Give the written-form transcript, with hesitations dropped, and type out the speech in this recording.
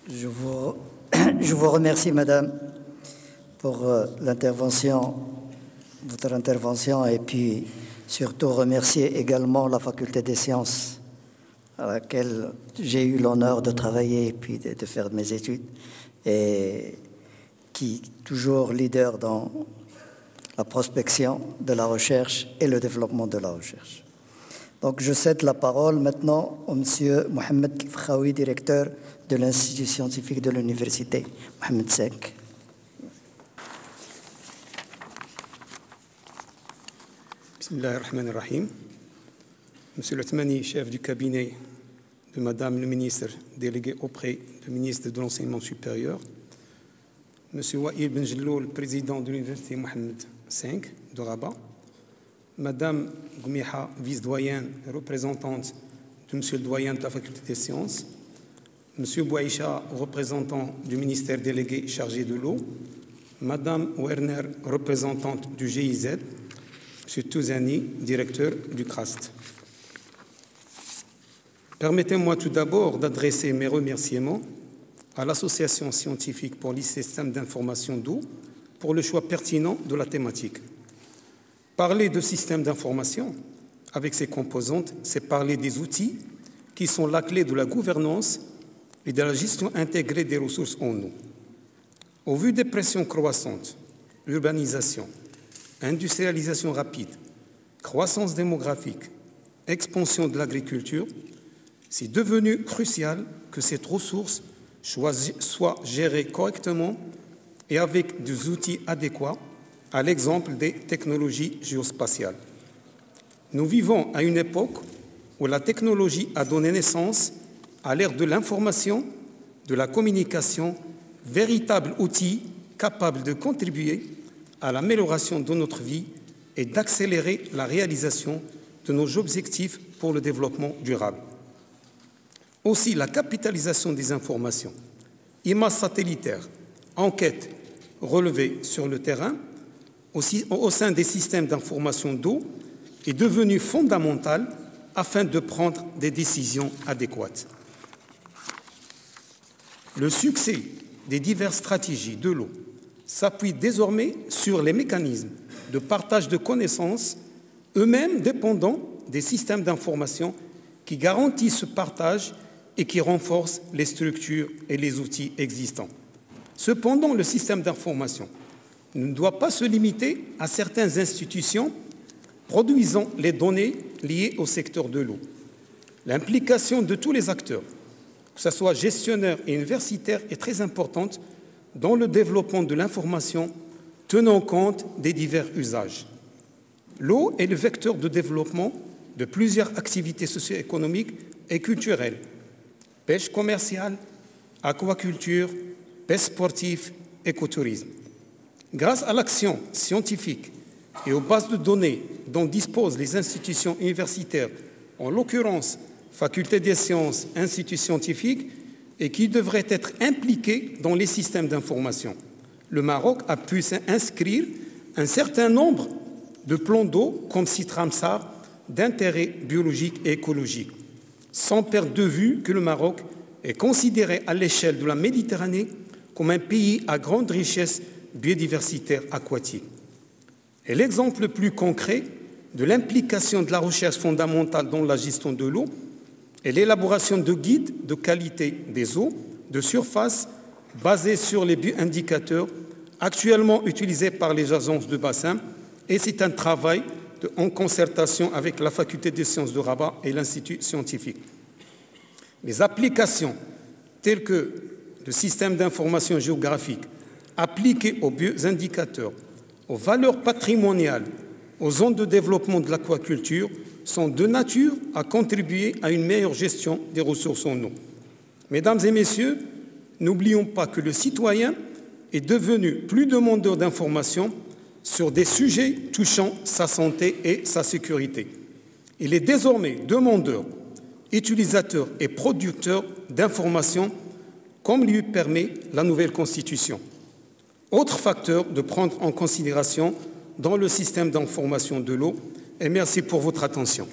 Je vous, je vous remercie, Madame, pour votre intervention, et puis surtout remercier également la Faculté des sciences à laquelle j'ai eu l'honneur de travailler et puis de faire mes études, et qui est toujours leader dans la prospection de la recherche et le développement de la recherche. Donc, je cède la parole maintenant au monsieur Mohamed Kifraoui, directeur de l'Institut scientifique de l'Université Mohamed V. Bismillahirrahmanirrahim. Monsieur le Tmani, chef du cabinet de Madame le ministre délégué auprès du ministre de l'Enseignement supérieur, Monsieur Wael Benjelloul, président de l'Université Mohamed V de Rabat, Madame Goumiha, vice-doyenne et représentante de Monsieur le doyen de la Faculté des sciences, Monsieur Bouaïcha, représentant du ministère délégué chargé de l'eau, Madame Werner, représentante du GIZ, Monsieur Touzani, directeur du CRAST. Permettez-moi tout d'abord d'adresser mes remerciements à l'Association scientifique pour les systèmes d'information d'eau pour le choix pertinent de la thématique. Parler de systèmes d'information avec ses composantes, c'est parler des outils qui sont la clé de la gouvernance et de la gestion intégrée des ressources en eau. Au vu des pressions croissantes, urbanisation, industrialisation rapide, croissance démographique, expansion de l'agriculture, c'est devenu crucial que cette ressource soit gérée correctement et avec des outils adéquats, à l'exemple des technologies géospatiales. Nous vivons à une époque où la technologie a donné naissance à l'ère de l'information, de la communication, véritable outil capable de contribuer à l'amélioration de notre vie et d'accélérer la réalisation de nos objectifs pour le développement durable. Aussi, la capitalisation des informations, images satellitaires, enquêtes relevées sur le terrain, aussi, au sein des systèmes d'information d'eau, est devenue fondamentale afin de prendre des décisions adéquates. Le succès des diverses stratégies de l'eau s'appuie désormais sur les mécanismes de partage de connaissances, eux-mêmes dépendants des systèmes d'information qui garantissent ce partage et qui renforcent les structures et les outils existants. Cependant, le système d'information ne doit pas se limiter à certaines institutions produisant les données liées au secteur de l'eau. L'implication de tous les acteurs, que ce soit gestionnaires et universitaires, est très importante dans le développement de l'information tenant compte des divers usages. L'eau est le vecteur de développement de plusieurs activités socio-économiques et culturelles: pêche commerciale, aquaculture, pêche sportive, écotourisme. Grâce à l'action scientifique et aux bases de données dont disposent les institutions universitaires, en l'occurrence Faculté des sciences, instituts scientifiques, et qui devraient être impliqués dans les systèmes d'information, le Maroc a pu inscrire un certain nombre de plans d'eau comme site Ramsar d'intérêt biologique et écologique, sans perdre de vue que le Maroc est considéré à l'échelle de la Méditerranée comme un pays à grande richesse biodiversitaire aquatique. Et l'exemple le plus concret de l'implication de la recherche fondamentale dans la gestion de l'eau est l'élaboration de guides de qualité des eaux de surface basés sur les bioindicateurs actuellement utilisés par les agences de bassin, et c'est un travail en concertation avec la Faculté des sciences de Rabat et l'Institut scientifique. Les applications telles que le système d'information géographique appliquées aux bioindicateurs, aux valeurs patrimoniales, aux zones de développement de l'aquaculture sont de nature à contribuer à une meilleure gestion des ressources en eau. Mesdames et messieurs, n'oublions pas que le citoyen est devenu plus demandeur d'informations sur des sujets touchant sa santé et sa sécurité. Il est désormais demandeur, utilisateur et producteur d'informations comme lui permet la nouvelle Constitution. Autre facteur de prendre en considération dans le système d'information de l'eau, et merci pour votre attention.